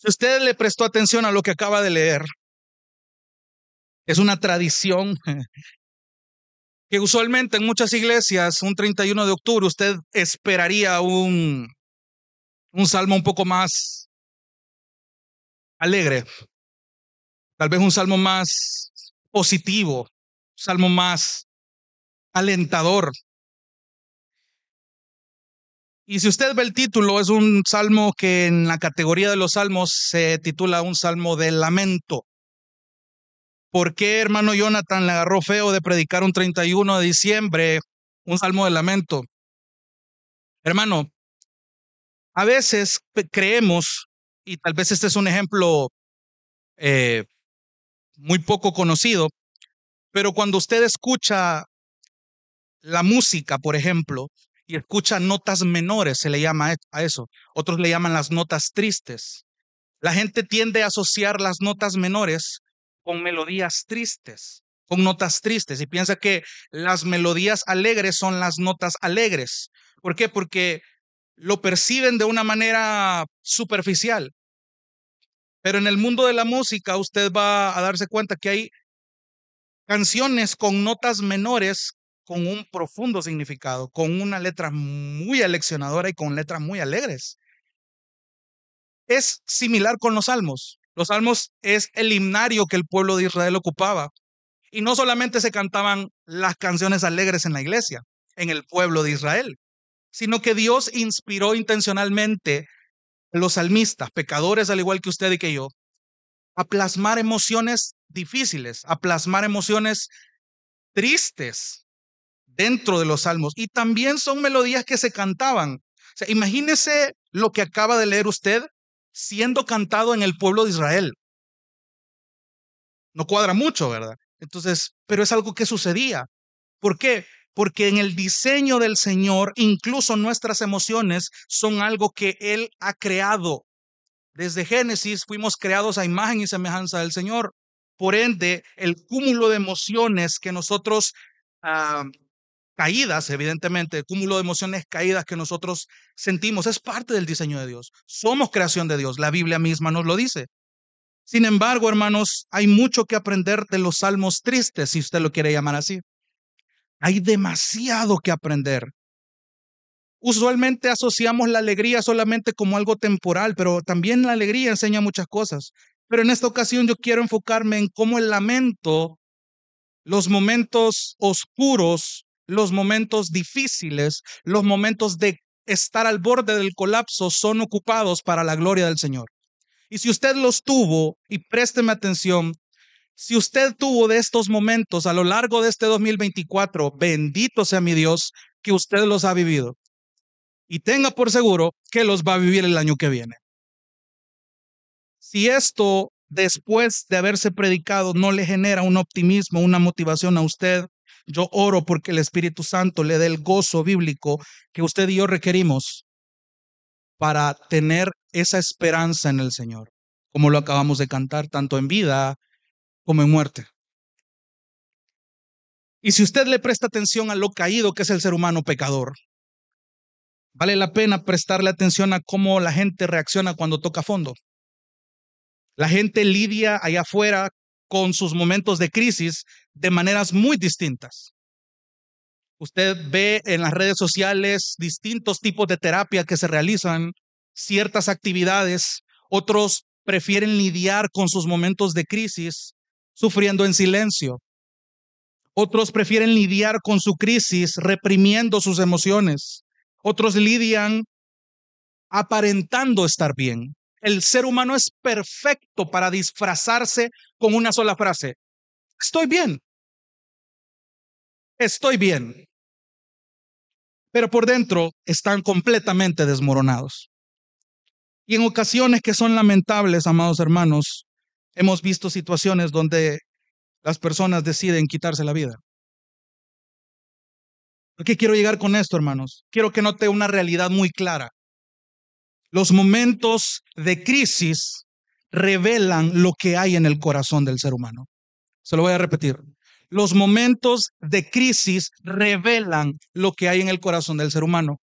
Si usted le prestó atención a lo que acaba de leer, es una tradición que usualmente en muchas iglesias, un 31 de octubre, usted esperaría un salmo un poco más alegre, tal vez un salmo más positivo, un salmo más alentador. Y si usted ve el título, es un salmo que en la categoría de los salmos se titula un salmo de lamento. ¿Por qué, hermano Jonathan, le agarró feo de predicar un 31 de diciembre un salmo de lamento? Hermano, a veces creemos, y tal vez este es un ejemplo eh, muy poco conocido, pero cuando usted escucha la música, por ejemplo, y escucha notas menores, se le llama a eso. Otros le llaman las notas tristes. La gente tiende a asociar las notas menores con melodías tristes, con notas tristes, y piensa que las melodías alegres son las notas alegres. ¿Por qué? Porque lo perciben de una manera superficial. Pero en el mundo de la música usted va a darse cuenta que hay canciones con notas menores con un profundo significado, con una letra muy aleccionadora y con letras muy alegres. Es similar con los salmos. Los salmos es el himnario que el pueblo de Israel ocupaba. Y no solamente se cantaban las canciones alegres en la iglesia, en el pueblo de Israel, sino que Dios inspiró intencionalmente a los salmistas, pecadores al igual que usted y que yo, a plasmar emociones difíciles, a plasmar emociones tristes dentro de los salmos. Y también son melodías que se cantaban. O sea, imagínese lo que acaba de leer usted siendo cantado en el pueblo de Israel. No cuadra mucho, ¿verdad? Entonces, pero es algo que sucedía. ¿Por qué? Porque en el diseño del Señor, incluso nuestras emociones son algo que Él ha creado. Desde Génesis fuimos creados a imagen y semejanza del Señor. Por ende, el cúmulo de emociones que nosotros, ah, caídas, evidentemente, el cúmulo de emociones caídas que nosotros sentimos es parte del diseño de Dios. Somos creación de Dios. La Biblia misma nos lo dice. Sin embargo, hermanos, hay mucho que aprender de los salmos tristes, si usted lo quiere llamar así. Hay demasiado que aprender. Usualmente asociamos la alegría solamente como algo temporal, pero también la alegría enseña muchas cosas. Pero en esta ocasión yo quiero enfocarme en cómo el lamento, los momentos oscuros, los momentos difíciles, los momentos de estar al borde del colapso son ocupados para la gloria del Señor. Y si usted los tuvo, y présteme atención, si usted tuvo de estos momentos a lo largo de este 2024, bendito sea mi Dios que usted los ha vivido. Y tenga por seguro que los va a vivir el año que viene. Si esto, después de haberse predicado, no le genera un optimismo, una motivación a usted, yo oro porque el Espíritu Santo le dé el gozo bíblico que usted y yo requerimos para tener esa esperanza en el Señor, como lo acabamos de cantar, tanto en vida como en muerte. Y si usted le presta atención a lo caído que es el ser humano pecador, vale la pena prestarle atención a cómo la gente reacciona cuando toca fondo. La gente lidia allá afuera con sus momentos de crisis de maneras muy distintas. Usted ve en las redes sociales distintos tipos de terapia que se realizan, ciertas actividades. Otros prefieren lidiar con sus momentos de crisis sufriendo en silencio. Otros prefieren lidiar con su crisis reprimiendo sus emociones. Otros lidian aparentando estar bien. El ser humano es perfecto para disfrazarse con una sola frase. Estoy bien, estoy bien. Pero por dentro están completamente desmoronados. Y en ocasiones que son lamentables, amados hermanos, hemos visto situaciones donde las personas deciden quitarse la vida. ¿Por qué quiero llegar con esto, hermanos? Quiero que note una realidad muy clara. Los momentos de crisis revelan lo que hay en el corazón del ser humano. Se lo voy a repetir. Los momentos de crisis revelan lo que hay en el corazón del ser humano.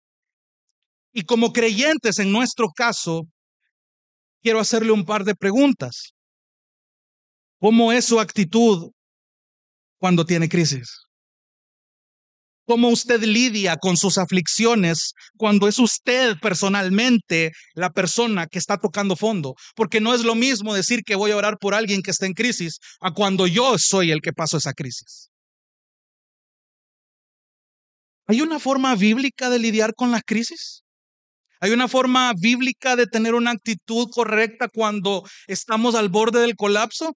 Y como creyentes, en nuestro caso, quiero hacerle un par de preguntas. ¿Cómo es su actitud cuando tiene crisis? ¿Cómo usted lidia con sus aflicciones cuando es usted personalmente la persona que está tocando fondo? Porque no es lo mismo decir que voy a orar por alguien que está en crisis a cuando yo soy el que paso esa crisis. ¿Hay una forma bíblica de lidiar con las crisis? ¿Hay una forma bíblica de tener una actitud correcta cuando estamos al borde del colapso?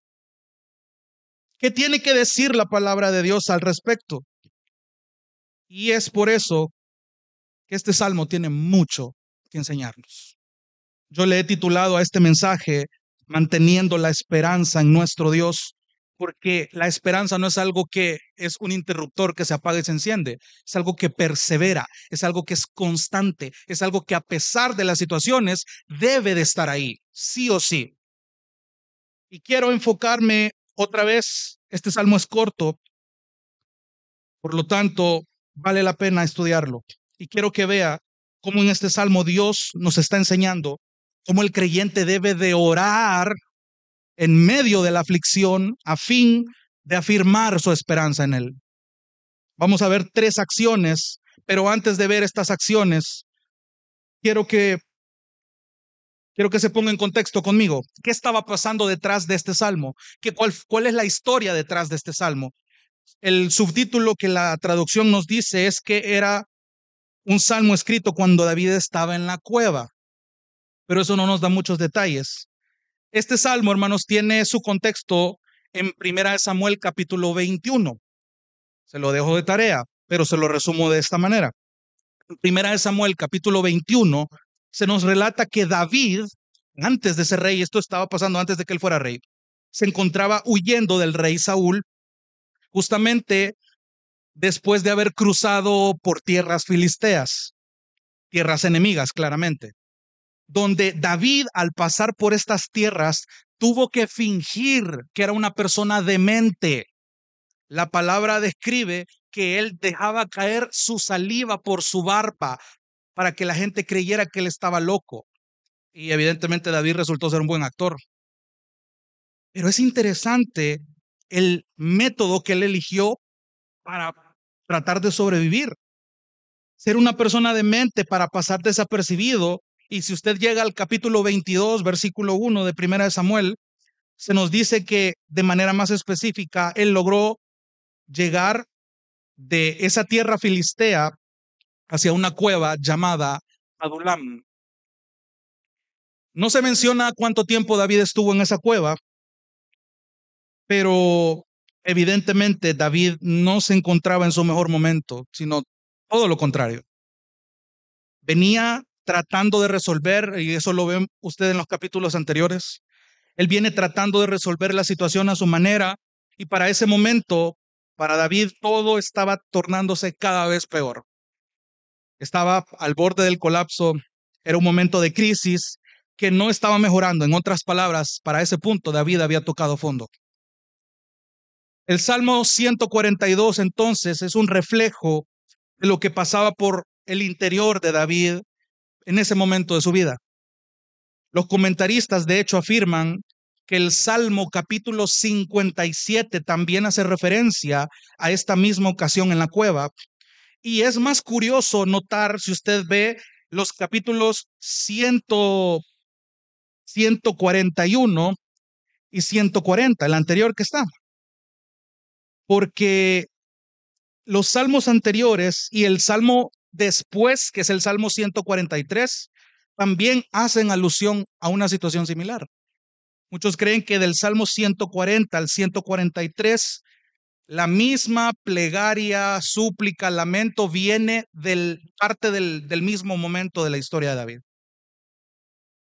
¿Qué tiene que decir la palabra de Dios al respecto? Y es por eso que este salmo tiene mucho que enseñarnos. Yo le he titulado a este mensaje Manteniendo la esperanza en nuestro Dios, porque la esperanza no es algo que es un interruptor que se apaga y se enciende, es algo que persevera, es algo que es constante, es algo que a pesar de las situaciones debe de estar ahí, sí o sí. Y quiero enfocarme otra vez, este salmo es corto, por lo tanto vale la pena estudiarlo. Y quiero que vea cómo en este salmo Dios nos está enseñando cómo el creyente debe de orar en medio de la aflicción a fin de afirmar su esperanza en Él. Vamos a ver 3 acciones, pero antes de ver estas acciones, quiero que se ponga en contexto conmigo. ¿Qué estaba pasando detrás de este salmo? ¿Cuál es la historia detrás de este salmo? El subtítulo que la traducción nos dice es que era un salmo escrito cuando David estaba en la cueva, pero eso no nos da muchos detalles. Este salmo, hermanos, tiene su contexto en 1 Samuel capítulo 21. Se lo dejo de tarea, pero se lo resumo de esta manera. En 1 Samuel capítulo 21 se nos relata que David, antes de ser rey, esto estaba pasando antes de que él fuera rey, se encontraba huyendo del rey Saúl, justamente después de haber cruzado por tierras filisteas, tierras enemigas, claramente, donde David, al pasar por estas tierras, tuvo que fingir que era una persona demente. La palabra describe que él dejaba caer su saliva por su barba para que la gente creyera que él estaba loco. Y evidentemente David resultó ser un buen actor. Pero es interesante el método que él eligió para tratar de sobrevivir. Ser una persona demente para pasar desapercibido. Y si usted llega al capítulo 22, versículo 1 de 1 de Samuel, se nos dice que de manera más específica, él logró llegar de esa tierra filistea hacia una cueva llamada Adulam. No se menciona cuánto tiempo David estuvo en esa cueva, pero evidentemente David no se encontraba en su mejor momento, sino todo lo contrario. Venía tratando de resolver, y eso lo ven ustedes en los capítulos anteriores, él viene tratando de resolver la situación a su manera, y para ese momento, para David, todo estaba tornándose cada vez peor. Estaba al borde del colapso, era un momento de crisis que no estaba mejorando. En otras palabras, para ese punto David había tocado fondo. El Salmo 142 entonces es un reflejo de lo que pasaba por el interior de David en ese momento de su vida. Los comentaristas de hecho afirman que el Salmo capítulo 57 también hace referencia a esta misma ocasión en la cueva. Y es más curioso notar, si usted ve los capítulos 141 y 140, el anterior que está, porque los salmos anteriores y el salmo después, que es el Salmo 143, también hacen alusión a una situación similar. Muchos creen que del Salmo 140 al 143, la misma plegaria, súplica, lamento viene del parte del mismo momento de la historia de David.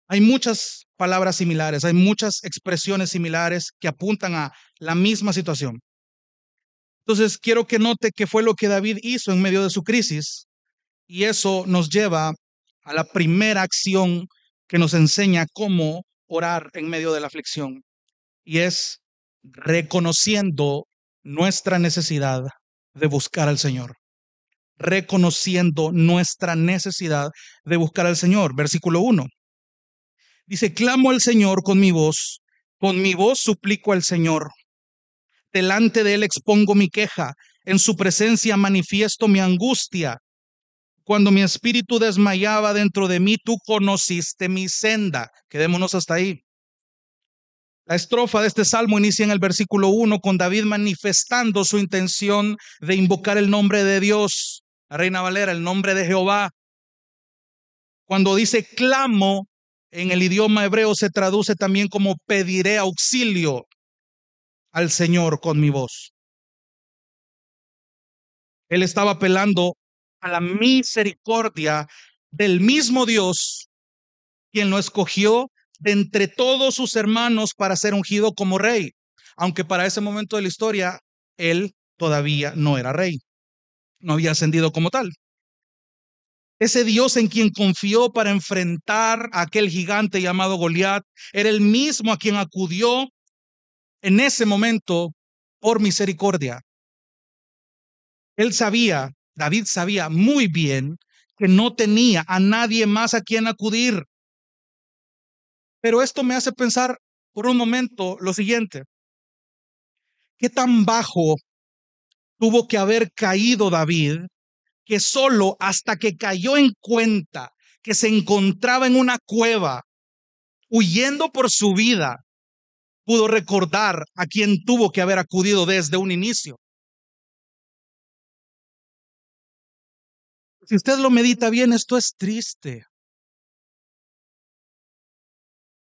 Hay muchas palabras similares, hay muchas expresiones similares que apuntan a la misma situación. Entonces, quiero que note qué fue lo que David hizo en medio de su crisis, y eso nos lleva a la primera acción que nos enseña cómo orar en medio de la aflicción, y es reconociendo nuestra necesidad de buscar al Señor. Reconociendo nuestra necesidad de buscar al Señor. Versículo 1. Dice, clamo al Señor con mi voz suplico al Señor. Delante de Él expongo mi queja, en su presencia manifiesto mi angustia. Cuando mi espíritu desmayaba dentro de mí, tú conociste mi senda. Quedémonos hasta ahí. La estrofa de este salmo inicia en el versículo 1 con David manifestando su intención de invocar el nombre de Dios. La Reina Valera, el nombre de Jehová. Cuando dice clamo, en el idioma hebreo se traduce también como pediré auxilio al Señor con mi voz. Él estaba apelando a la misericordia del mismo Dios, quien lo escogió de entre todos sus hermanos para ser ungido como rey, aunque para ese momento de la historia él todavía no era rey, no había ascendido como tal. Ese Dios en quien confió para enfrentar a aquel gigante llamado Goliat era el mismo a quien acudió en ese momento por misericordia. David sabía muy bien que no tenía a nadie más a quien acudir. Pero esto me hace pensar por un momento lo siguiente. ¿Qué tan bajo tuvo que haber caído David que solo hasta que cayó en cuenta que se encontraba en una cueva huyendo por su vida, pudo recordar a quien tuvo que haber acudido desde un inicio? Si usted lo medita bien, esto es triste,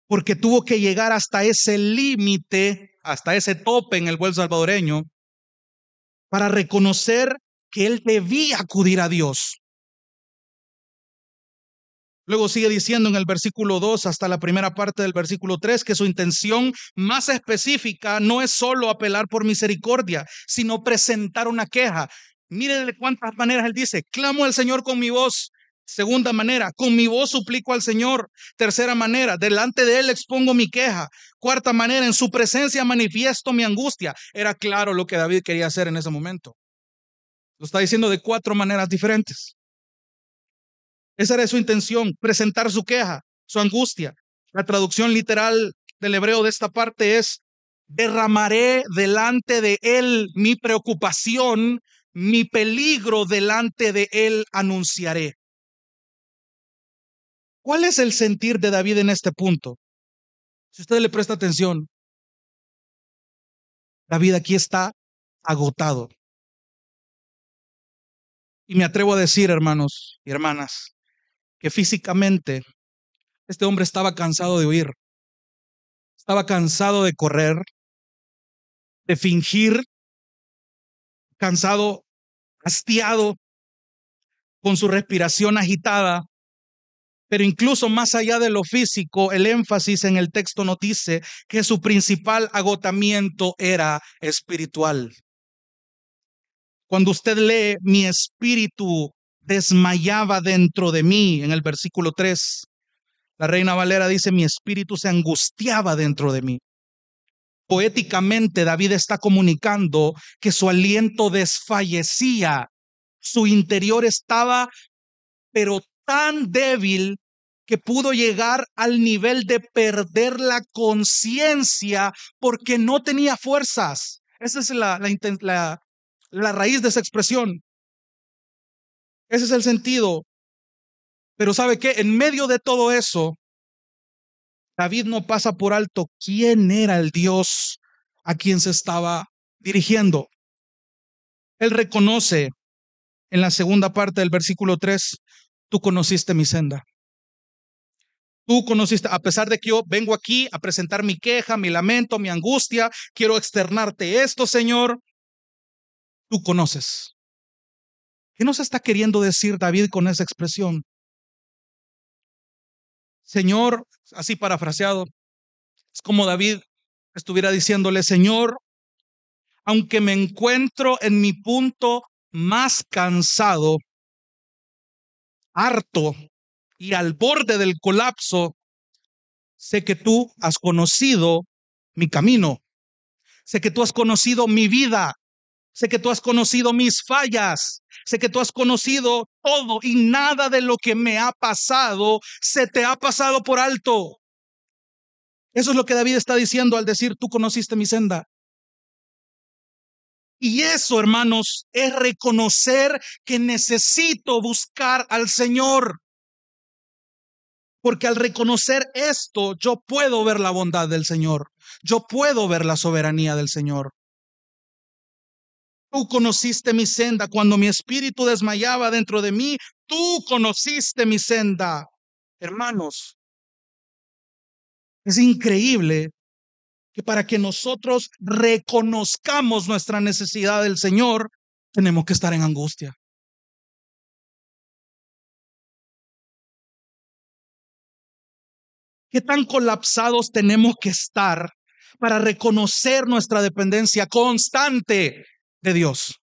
porque tuvo que llegar hasta ese límite, hasta ese tope en el buen salvadoreño, para reconocer que él debía acudir a Dios. Luego sigue diciendo en el versículo 2 hasta la primera parte del versículo 3 que su intención más específica no es solo apelar por misericordia, sino presentar una queja. Mire de cuántas maneras él dice, clamo al Señor con mi voz. Segunda manera, con mi voz suplico al Señor. Tercera manera, delante de Él expongo mi queja. Cuarta manera, en su presencia manifiesto mi angustia. Era claro lo que David quería hacer en ese momento. Lo está diciendo de 4 maneras diferentes. Esa era su intención, presentar su queja, su angustia. La traducción literal del hebreo de esta parte es, derramaré delante de Él mi preocupación, mi peligro delante de Él anunciaré. ¿Cuál es el sentir de David en este punto? Si usted le presta atención, David aquí está agotado. Y me atrevo a decir, hermanos y hermanas, que físicamente este hombre estaba cansado de huir, estaba cansado de correr, de fingir, cansado, hastiado, con su respiración agitada. Pero incluso más allá de lo físico, el énfasis en el texto nos dice que su principal agotamiento era espiritual. Cuando usted lee, mi espíritu desmayaba dentro de mí, en el versículo 3, la Reina Valera dice, mi espíritu se angustiaba dentro de mí. Poéticamente, David está comunicando que su aliento desfallecía, su interior estaba, pero tan débil que pudo llegar al nivel de perder la conciencia porque no tenía fuerzas. Esa es la raíz de esa expresión. Ese es el sentido. Pero ¿sabe qué? En medio de todo eso, David no pasa por alto quién era el Dios a quien se estaba dirigiendo. Él reconoce en la segunda parte del versículo 3, tú conociste mi senda. Tú conociste, a pesar de que yo vengo aquí a presentar mi queja, mi lamento, mi angustia, quiero externarte esto, Señor. Tú conoces. ¿Qué nos está queriendo decir David con esa expresión? Señor, así parafraseado, es como David estuviera diciéndole, Señor, aunque me encuentro en mi punto más cansado, harto y al borde del colapso, sé que tú has conocido mi camino, sé que tú has conocido mi vida, sé que tú has conocido mis fallas, sé que tú has conocido todo y nada de lo que me ha pasado se te ha pasado por alto. Eso es lo que David está diciendo al decir, tú conociste mi senda. Y eso, hermanos, es reconocer que necesito buscar al Señor. Porque al reconocer esto, yo puedo ver la bondad del Señor. Yo puedo ver la soberanía del Señor. Tú conociste mi senda cuando mi espíritu desmayaba dentro de mí. Tú conociste mi senda. Hermanos, es increíble que para que nosotros reconozcamos nuestra necesidad del Señor, tenemos que estar en angustia. ¿Qué tan colapsados tenemos que estar para reconocer nuestra dependencia constante de Dios?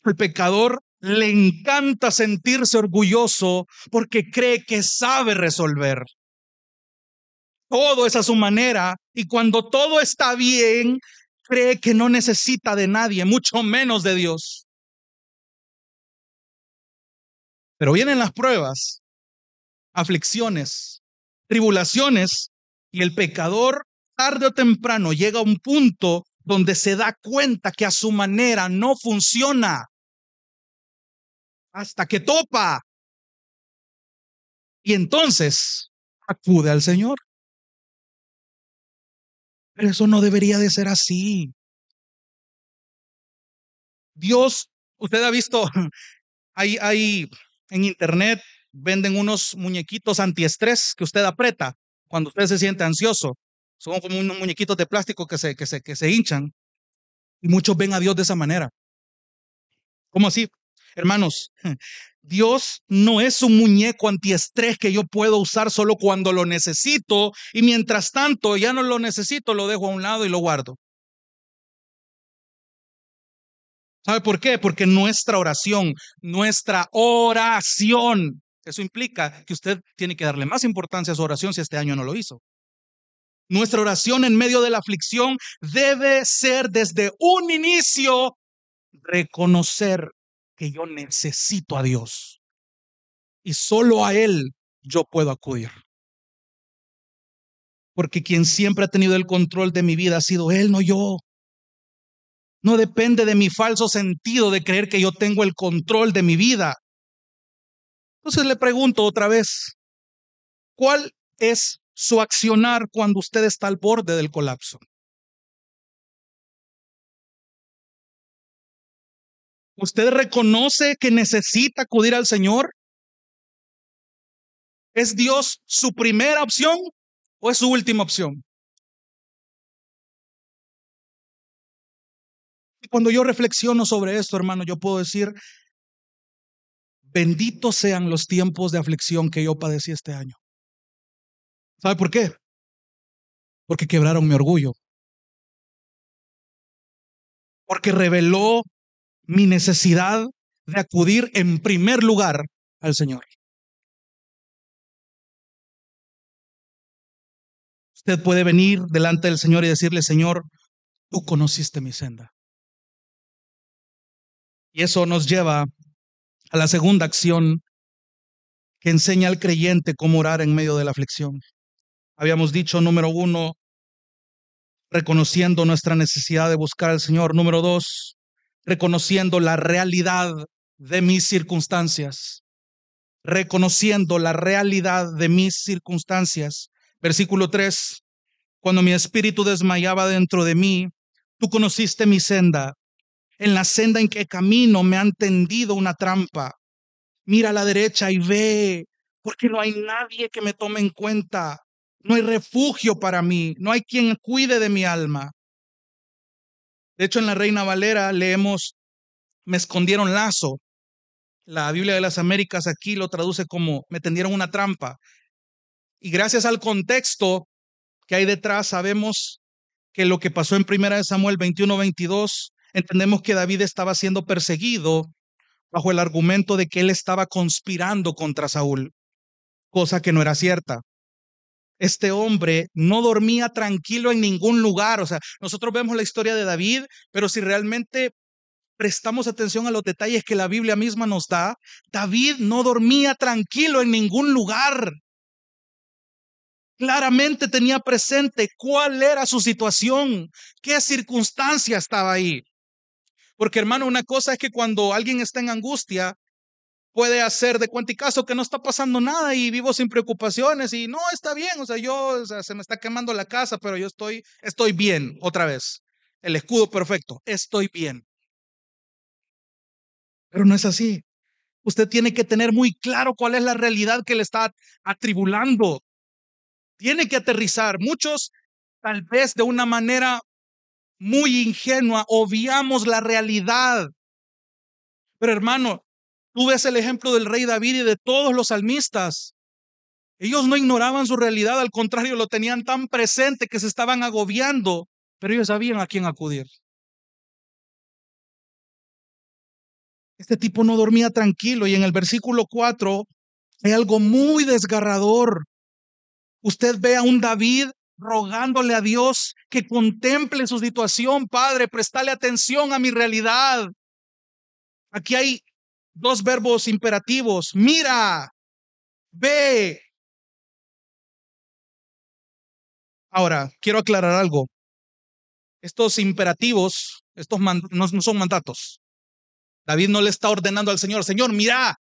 El pecador le encanta sentirse orgulloso porque cree que sabe resolver. Todo es a su manera y cuando todo está bien, cree que no necesita de nadie, mucho menos de Dios. Pero vienen las pruebas, aflicciones, tribulaciones y el pecador tarde o temprano llega a un punto donde se da cuenta que a su manera no funciona hasta que topa y entonces acude al Señor. Pero eso no debería de ser así. Dios, usted ha visto, hay en internet venden unos muñequitos antiestrés que usted aprieta cuando usted se siente ansioso. Son como unos muñequitos de plástico que se hinchan. Y muchos ven a Dios de esa manera. ¿Cómo así? Hermanos, Dios no es un muñeco antiestrés que yo puedo usar solo cuando lo necesito y mientras tanto ya no lo necesito, lo dejo a un lado y lo guardo. ¿Sabe por qué? Porque nuestra oración, eso implica que usted tiene que darle más importancia a su oración si este año no lo hizo. Nuestra oración en medio de la aflicción debe ser desde un inicio reconocer que yo necesito a Dios y solo a Él yo puedo acudir. Porque quien siempre ha tenido el control de mi vida ha sido Él, no yo. No depende de mi falso sentido de creer que yo tengo el control de mi vida. Entonces le pregunto otra vez, ¿cuál es su accionar cuando usted está al borde del colapso? ¿Usted reconoce que necesita acudir al Señor? ¿Es Dios su primera opción o es su última opción? Y cuando yo reflexiono sobre esto, hermano, yo puedo decir, benditos sean los tiempos de aflicción que yo padecí este año. ¿Sabe por qué? Porque quebraron mi orgullo. Porque reveló mi necesidad de acudir en primer lugar al Señor. Usted puede venir delante del Señor y decirle, Señor, tú conociste mi senda. Y eso nos lleva a la segunda acción que enseña al creyente cómo orar en medio de la aflicción. Habíamos dicho, número uno, reconociendo nuestra necesidad de buscar al Señor. Número dos, reconociendo la realidad de mis circunstancias. Reconociendo la realidad de mis circunstancias. Versículo 3, cuando mi espíritu desmayaba dentro de mí, tú conociste mi senda. En la senda en que camino me han tendido una trampa. Mira a la derecha y ve, porque no hay nadie que me tome en cuenta. No hay refugio para mí, no hay quien cuide de mi alma. De hecho, en la Reina Valera leemos, me escondieron lazo. La Biblia de las Américas aquí lo traduce como, me tendieron una trampa. Y gracias al contexto que hay detrás, sabemos que lo que pasó en 1 Samuel 21-22, entendemos que David estaba siendo perseguido bajo el argumento de que él estaba conspirando contra Saúl, cosa que no era cierta. Este hombre no dormía tranquilo en ningún lugar. O sea, nosotros vemos la historia de David, pero si realmente prestamos atención a los detalles que la Biblia misma nos da, David no dormía tranquilo en ningún lugar. Claramente tenía presente cuál era su situación, qué circunstancia estaba ahí. Porque hermano, una cosa es que cuando alguien está en angustia, puede hacer de cuenta y caso que no está pasando nada y vivo sin preocupaciones y no, está bien, o sea, se me está quemando la casa, pero yo estoy bien, otra vez. El escudo perfecto, estoy bien. Pero no es así. Usted tiene que tener muy claro cuál es la realidad que le está atribulando. Tiene que aterrizar. Muchos, tal vez de una manera muy ingenua, obviamos la realidad. Pero hermano, tú ves el ejemplo del rey David y de todos los salmistas. Ellos no ignoraban su realidad, al contrario, lo tenían tan presente que se estaban agobiando, pero ellos sabían a quién acudir. Este tipo no dormía tranquilo y en el versículo 4 hay algo muy desgarrador. Usted ve a un David rogándole a Dios que contemple su situación. Padre, prestale atención a mi realidad. Aquí hay dos verbos imperativos. Mira, ve. Ahora, quiero aclarar algo. Estos imperativos, no son mandatos. David no le está ordenando al Señor, Señor, mira.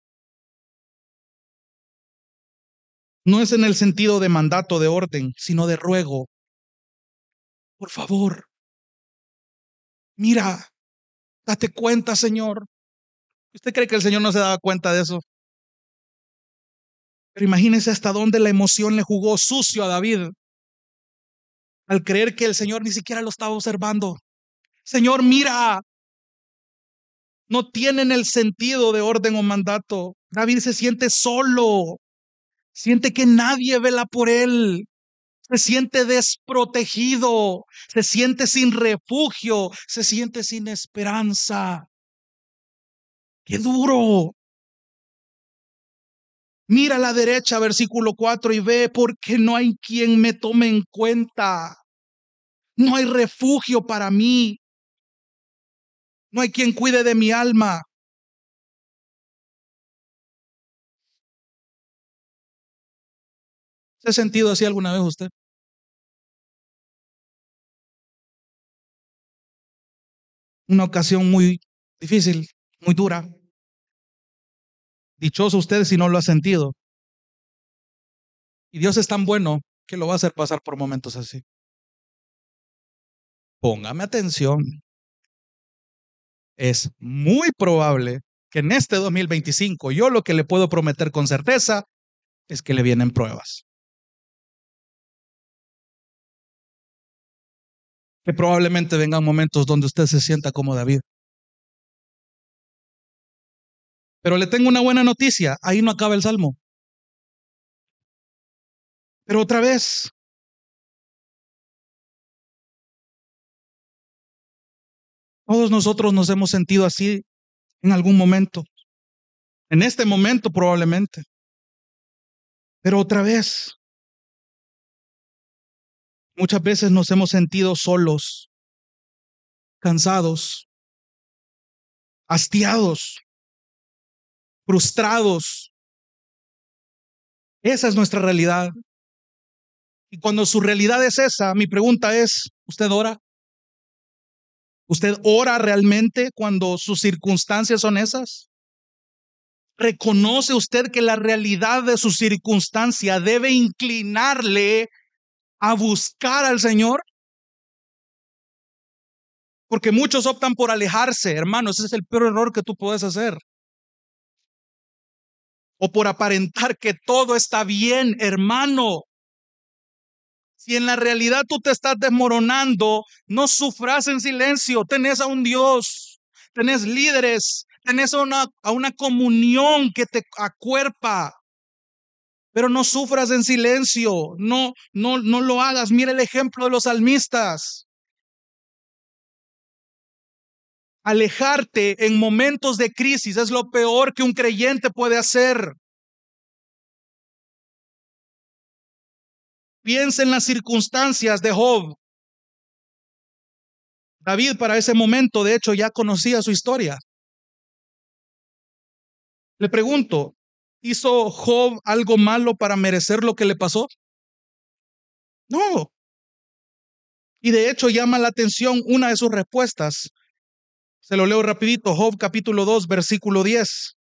No es en el sentido de mandato, de orden, sino de ruego. Por favor, mira, date cuenta, Señor. ¿Usted cree que el Señor no se daba cuenta de eso? Pero imagínese hasta dónde la emoción le jugó sucio a David al creer que el Señor ni siquiera lo estaba observando. Señor, mira, no tienen el sentido de orden o mandato. David se siente solo, siente que nadie vela por él, se siente desprotegido, se siente sin refugio, se siente sin esperanza. ¡Qué duro! Mira a la derecha, versículo 4, y ve porque no hay quien me tome en cuenta. No hay refugio para mí. No hay quien cuide de mi alma. ¿Se ha sentido así alguna vez usted? Una ocasión muy difícil, muy dura. Dichoso usted si no lo ha sentido. Y Dios es tan bueno que lo va a hacer pasar por momentos así. Póngame atención. Es muy probable que en este 2025 yo lo que le puedo prometer con certeza es que le vienen pruebas. Que probablemente vengan momentos donde usted se sienta como David. Pero le tengo una buena noticia. Ahí no acaba el salmo. Pero otra vez, todos nosotros nos hemos sentido así en algún momento. En este momento probablemente. Pero otra vez, muchas veces nos hemos sentido solos, cansados, hastiados, frustrados. Esa es nuestra realidad. Y cuando su realidad es esa, mi pregunta es, ¿usted ora? ¿Usted ora realmente cuando sus circunstancias son esas? ¿Reconoce usted que la realidad de su circunstancia debe inclinarle a buscar al Señor? Porque muchos optan por alejarse, hermano, ese es el peor error que tú puedes hacer. O por aparentar que todo está bien, hermano. Si en la realidad tú te estás desmoronando, no sufras en silencio. Tenés a un Dios, tenés líderes, tenés a una comunión que te acuerpa. Pero no sufras en silencio. No lo hagas. Mira el ejemplo de los salmistas. Alejarte en momentos de crisis es lo peor que un creyente puede hacer. Piensa en las circunstancias de Job. David para ese momento, de hecho, ya conocía su historia. Le pregunto, ¿hizo Job algo malo para merecer lo que le pasó? No. Y de hecho llama la atención una de sus respuestas. Se lo leo rapidito, Job capítulo 2, versículo 10.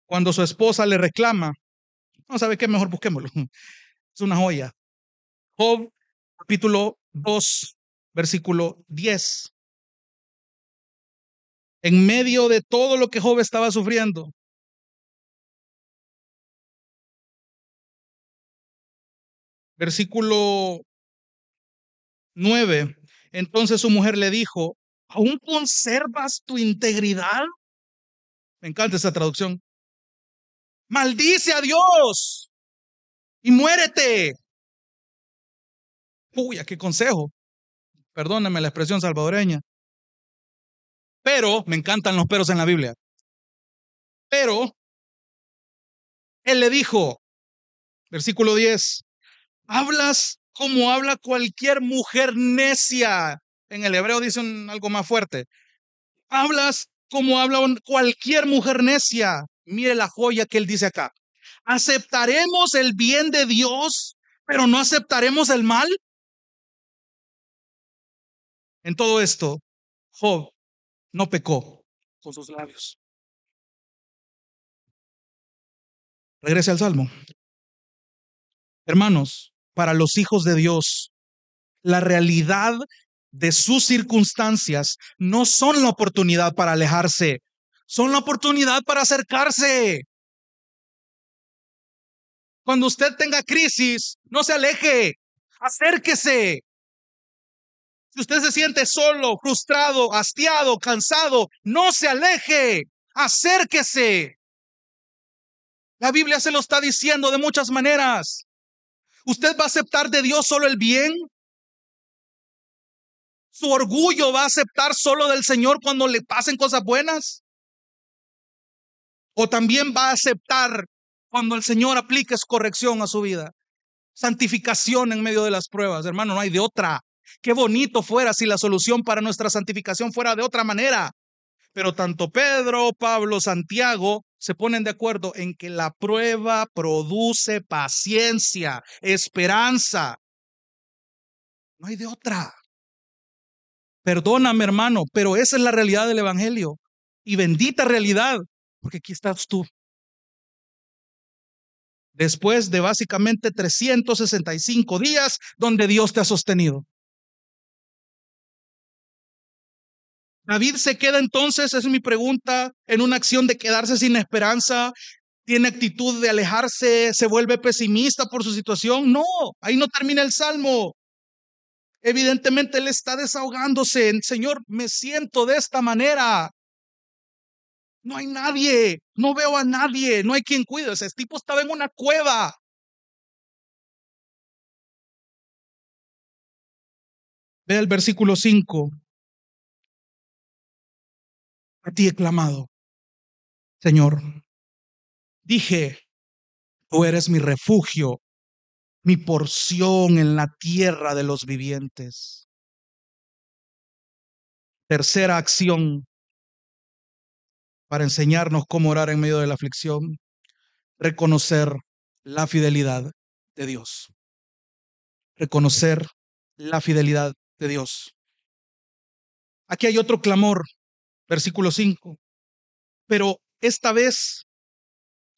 Cuando su esposa le reclama, no sabe qué, mejor busquémoslo. Es una joya. Job capítulo 2, versículo 10. En medio de todo lo que Job estaba sufriendo, versículo 9. Entonces su mujer le dijo, ¿aún conservas tu integridad? Me encanta esa traducción. Maldice a Dios y muérete. Uy, qué consejo. Perdóname la expresión salvadoreña. Pero, me encantan los peros en la Biblia. Pero, él le dijo, versículo 10, hablas como habla cualquier mujer necia. En el hebreo dicen algo más fuerte. Hablas como habla cualquier mujer necia. Mire la joya que él dice acá. ¿Aceptaremos el bien de Dios, pero no aceptaremos el mal? En todo esto, Job no pecó con sus labios. Regrese al Salmo. Hermanos, para los hijos de Dios, la realidad de sus circunstancias no son la oportunidad para alejarse, son la oportunidad para acercarse. Cuando usted tenga crisis, no se aleje, acérquese. Si usted se siente solo, frustrado, hastiado, cansado, no se aleje, acérquese. La Biblia se lo está diciendo de muchas maneras. ¿Usted va a aceptar de Dios solo el bien? ¿Su orgullo va a aceptar solo del Señor cuando le pasen cosas buenas? ¿O también va a aceptar cuando el Señor aplique su corrección a su vida? Santificación en medio de las pruebas, hermano, no hay de otra. Qué bonito fuera si la solución para nuestra santificación fuera de otra manera. Pero tanto Pedro, Pablo, Santiago se ponen de acuerdo en que la prueba produce paciencia, esperanza. No hay de otra. Perdóname, hermano, pero esa es la realidad del Evangelio. Y bendita realidad, porque aquí estás tú. Después de básicamente 365 días donde Dios te ha sostenido. David se queda entonces, es mi pregunta, en una acción de quedarse sin esperanza, tiene actitud de alejarse, se vuelve pesimista por su situación. No, ahí no termina el salmo. Evidentemente él está desahogándose. Señor, me siento de esta manera. No hay nadie, no veo a nadie, no hay quien cuide. Ese tipo estaba en una cueva. Ve el versículo 5. A ti he clamado, Señor. Dije, tú eres mi refugio, mi porción en la tierra de los vivientes. Tercera acción para enseñarnos cómo orar en medio de la aflicción, reconocer la fidelidad de Dios. Reconocer la fidelidad de Dios. Aquí hay otro clamor, versículo 5. Pero esta vez,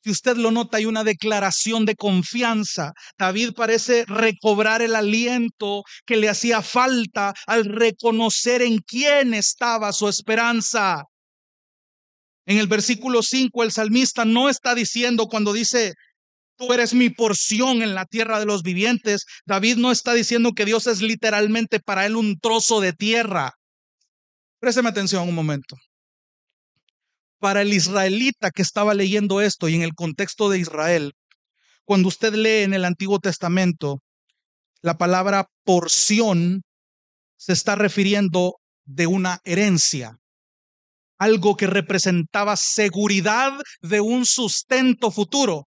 si usted lo nota, hay una declaración de confianza. David parece recobrar el aliento que le hacía falta al reconocer en quién estaba su esperanza. En el versículo 5, el salmista no está diciendo cuando dice, tú eres mi porción en la tierra de los vivientes. David no está diciendo que Dios es literalmente para él un trozo de tierra. Présteme atención un momento. Para el israelita que estaba leyendo esto y en el contexto de Israel, cuando usted lee en el Antiguo Testamento, la palabra porción se está refiriendo de una herencia, algo que representaba seguridad de un sustento futuro.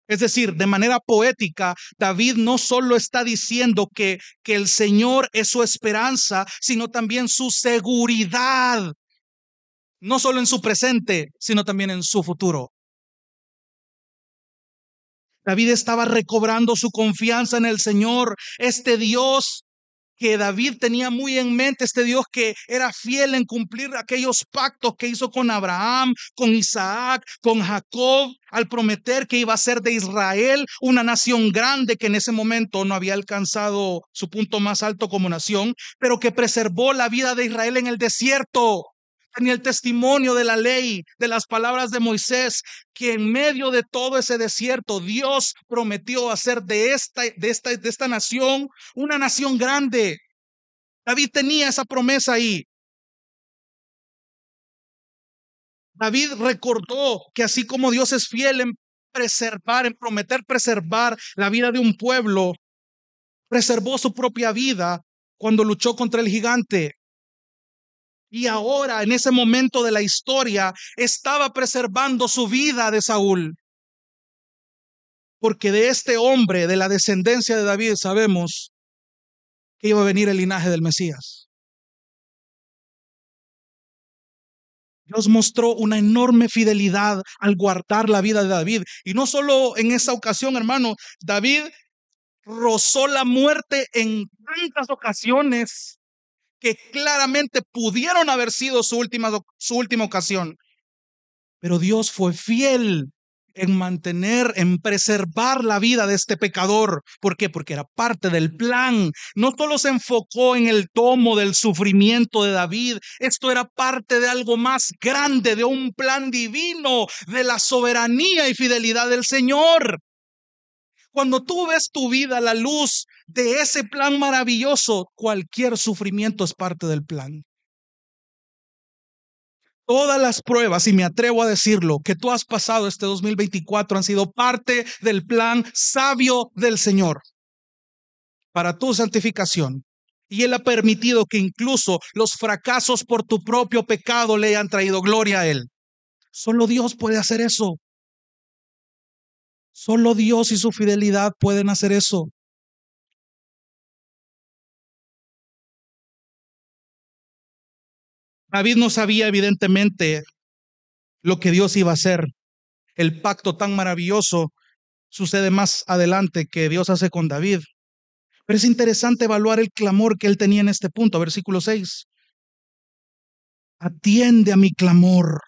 Es decir, de manera poética, David no solo está diciendo que el Señor es su esperanza, sino también su seguridad, no solo en su presente, sino también en su futuro. David estaba recobrando su confianza en el Señor. Este Dios que David tenía muy en mente, este Dios que era fiel en cumplir aquellos pactos que hizo con Abraham, con Isaac, con Jacob, al prometer que iba a ser de Israel una nación grande que en ese momento no había alcanzado su punto más alto como nación, pero que preservó la vida de Israel en el desierto. Tenía el testimonio de la ley, de las palabras de Moisés, que en medio de todo ese desierto Dios prometió hacer de esta nación una nación grande. David tenía esa promesa ahí. David recordó que así como Dios es fiel en preservar, en prometer preservar la vida de un pueblo, preservó su propia vida cuando luchó contra el gigante. Y ahora, en ese momento de la historia, estaba preservando su vida de Saúl. Porque de este hombre, de la descendencia de David, sabemos que iba a venir el linaje del Mesías. Dios mostró una enorme fidelidad al guardar la vida de David. Y no solo en esa ocasión, hermano, David rozó la muerte en tantas ocasiones que claramente pudieron haber sido su última ocasión. Pero Dios fue fiel en mantener, en preservar la vida de este pecador. ¿Por qué? Porque era parte del plan. No solo se enfocó en el tomo del sufrimiento de David, esto era parte de algo más grande, de un plan divino, de la soberanía y fidelidad del Señor. Cuando tú ves tu vida a la luz de ese plan maravilloso, cualquier sufrimiento es parte del plan. Todas las pruebas, y me atrevo a decirlo, que tú has pasado este 2024 han sido parte del plan sabio del Señor para tu santificación. Y Él ha permitido que incluso los fracasos por tu propio pecado le hayan traído gloria a Él. Solo Dios puede hacer eso. Solo Dios y su fidelidad pueden hacer eso. David no sabía evidentemente lo que Dios iba a hacer. El pacto tan maravilloso sucede más adelante que Dios hace con David. Pero es interesante evaluar el clamor que él tenía en este punto, versículo 6. Atiende a mi clamor,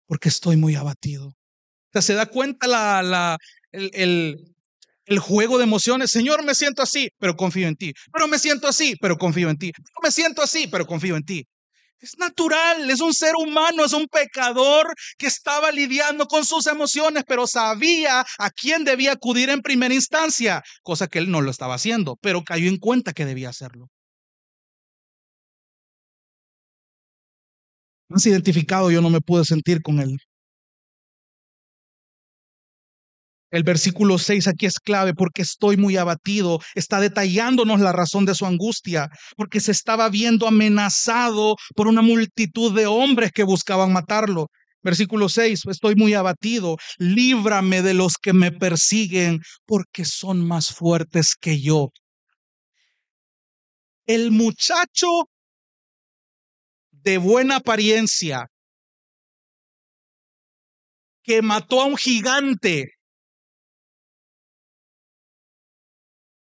porque estoy muy abatido. O sea, se da cuenta el juego de emociones. Señor, me siento así, pero confío en ti. Pero me siento así, pero confío en ti. Pero me siento así, pero confío en ti. Es natural, es un ser humano, es un pecador que estaba lidiando con sus emociones, pero sabía a quién debía acudir en primera instancia, cosa que él no lo estaba haciendo, pero cayó en cuenta que debía hacerlo. Más identificado yo no me pude sentir con él. El versículo 6 aquí es clave porque estoy muy abatido. Está detallándonos la razón de su angustia, porque se estaba viendo amenazado por una multitud de hombres que buscaban matarlo. Versículo 6, estoy muy abatido. Líbrame de los que me persiguen, porque son más fuertes que yo. El muchacho de buena apariencia que mató a un gigante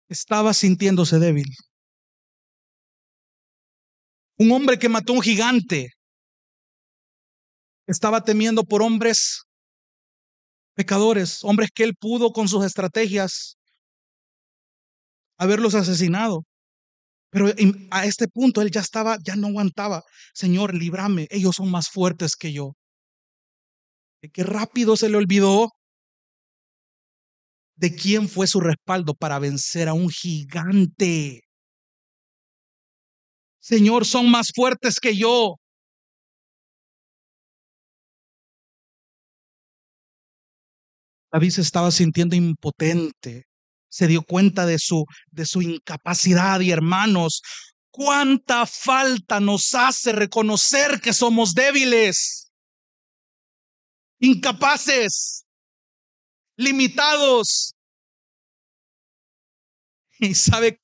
estaba sintiéndose débil. Un hombre que mató a un gigante estaba temiendo por hombres pecadores, hombres que él pudo con sus estrategias haberlos asesinado. Pero a este punto él ya no aguantaba. Señor, líbrame, ellos son más fuertes que yo. Y qué rápido se le olvidó de quién fue su respaldo para vencer a un gigante. Señor, son más fuertes que yo. David se estaba sintiendo impotente. Se dio cuenta de su incapacidad. Y hermanos, cuánta falta nos hace reconocer que somos débiles, incapaces, limitados. ¿Y sabe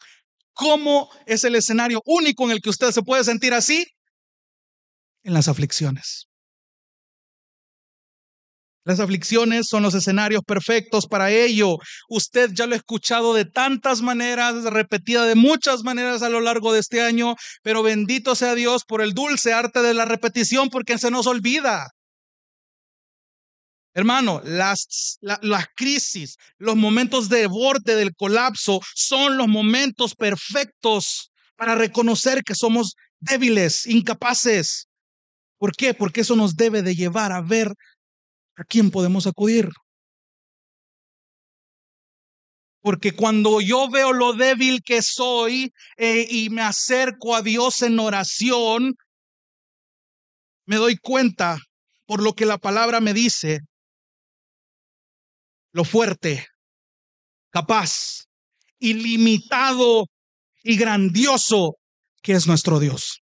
cómo es el escenario único en el que usted se puede sentir así? En las aflicciones. Las aflicciones son los escenarios perfectos para ello. Usted ya lo ha escuchado de tantas maneras, repetida de muchas maneras a lo largo de este año, pero bendito sea Dios por el dulce arte de la repetición, porque se nos olvida. Hermano, las crisis, los momentos de borde del colapso son los momentos perfectos para reconocer que somos débiles, incapaces. ¿Por qué? Porque eso nos debe de llevar a ver a quién podemos acudir. Porque cuando yo veo lo débil que soy y me acerco a Dios en oración, me doy cuenta por lo que la palabra me dice, lo fuerte, capaz, ilimitado y grandioso que es nuestro Dios.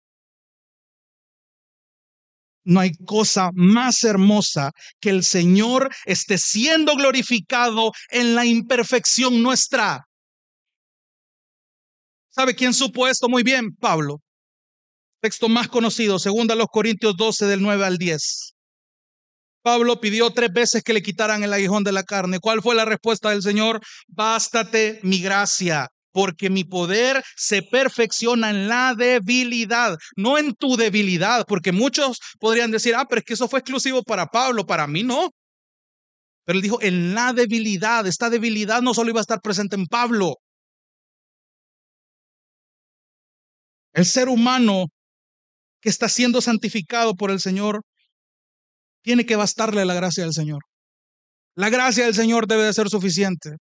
No hay cosa más hermosa que el Señor esté siendo glorificado en la imperfección nuestra. ¿Sabe quién supo esto muy bien? Pablo. Texto más conocido, 2 Corintios 12, del 9 al 10. Pablo pidió 3 veces que le quitaran el aguijón de la carne. ¿Cuál fue la respuesta del Señor? Bástate mi gracia, porque mi poder se perfecciona en la debilidad, no en tu debilidad, porque muchos podrían decir, pero es que eso fue exclusivo para Pablo, para mí no. Pero él dijo, en la debilidad, esta debilidad no solo iba a estar presente en Pablo. El ser humano que está siendo santificado por el Señor tiene que bastarle la gracia del Señor. La gracia del Señor debe de ser suficiente.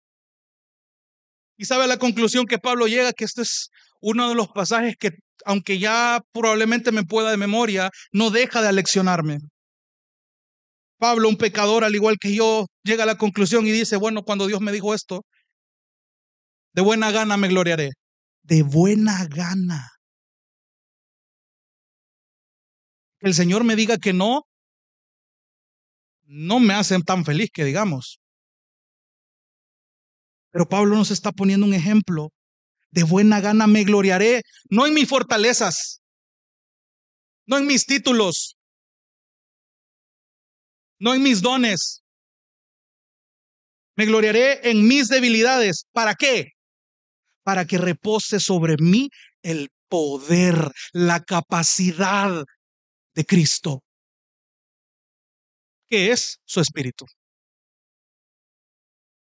Y sabe la conclusión que Pablo llega, que este es uno de los pasajes que, aunque ya probablemente me pueda de memoria, no deja de aleccionarme. Pablo, un pecador al igual que yo, llega a la conclusión y dice, bueno, cuando Dios me dijo esto, de buena gana me gloriaré. De buena gana. Que el Señor me diga que no, no me hace tan feliz que digamos. Pero Pablo nos está poniendo un ejemplo. De buena gana me gloriaré, no en mis fortalezas, no en mis títulos, no en mis dones. Me gloriaré en mis debilidades. ¿Para qué? Para que repose sobre mí el poder, la capacidad de Cristo, que es su espíritu.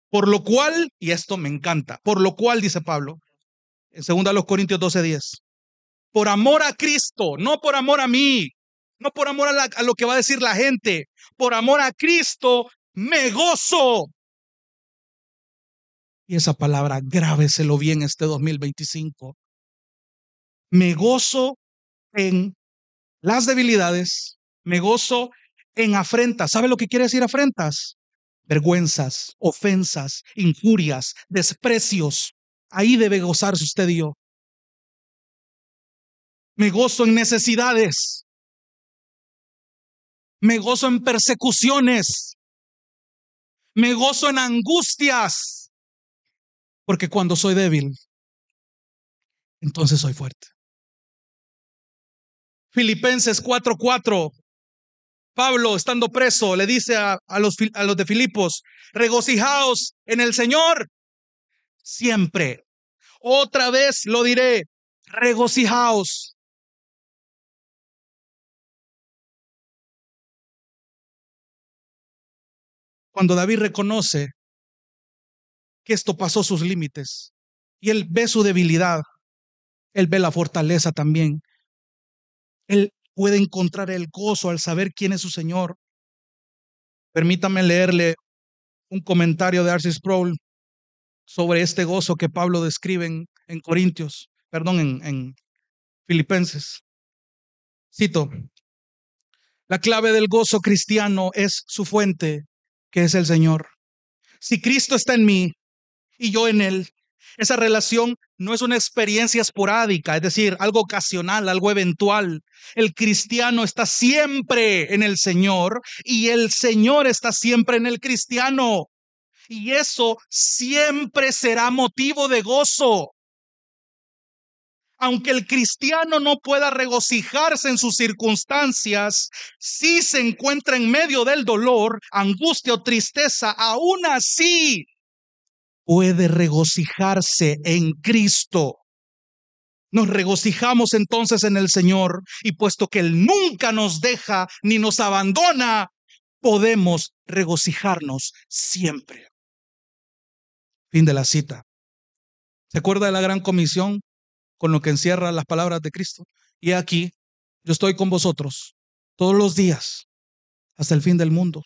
Por lo cual, y esto me encanta, por lo cual, dice Pablo, en 2 Corintios 12:10, por amor a Cristo, no por amor a mí, no por amor a lo que va a decir la gente, por amor a Cristo, me gozo. Y esa palabra, grábeselo bien este 2025. Me gozo en las debilidades, me gozo en afrentas. ¿Sabe lo que quiere decir afrentas? Vergüenzas, ofensas, injurias, desprecios. Ahí debe gozarse usted y yo. Me gozo en necesidades. Me gozo en persecuciones. Me gozo en angustias. Porque cuando soy débil, entonces soy fuerte. Filipenses 4:4. Pablo, estando preso, le dice a los de Filipos, regocijaos en el Señor siempre. Otra vez lo diré, regocijaos. Cuando David reconoce que esto pasó sus límites y él ve su debilidad, él ve la fortaleza también. Él puede encontrar el gozo al saber quién es su Señor. Permítame leerle un comentario de R.C. Sproul sobre este gozo que Pablo describe en Corintios, perdón, en Filipenses. Cito, la clave del gozo cristiano es su fuente, que es el Señor. Si Cristo está en mí y yo en Él, esa relación no es una experiencia esporádica, es decir, algo ocasional, algo eventual. El cristiano está siempre en el Señor y el Señor está siempre en el cristiano. Y eso siempre será motivo de gozo. Aunque el cristiano no pueda regocijarse en sus circunstancias, si se encuentra en medio del dolor, angustia o tristeza, aún así puede regocijarse en Cristo. Nos regocijamos entonces en el Señor, y puesto que Él nunca nos deja ni nos abandona, podemos regocijarnos siempre. Fin de la cita. ¿Se acuerda de la gran comisión con lo que encierra las palabras de Cristo? Y aquí, yo estoy con vosotros todos los días hasta el fin del mundo.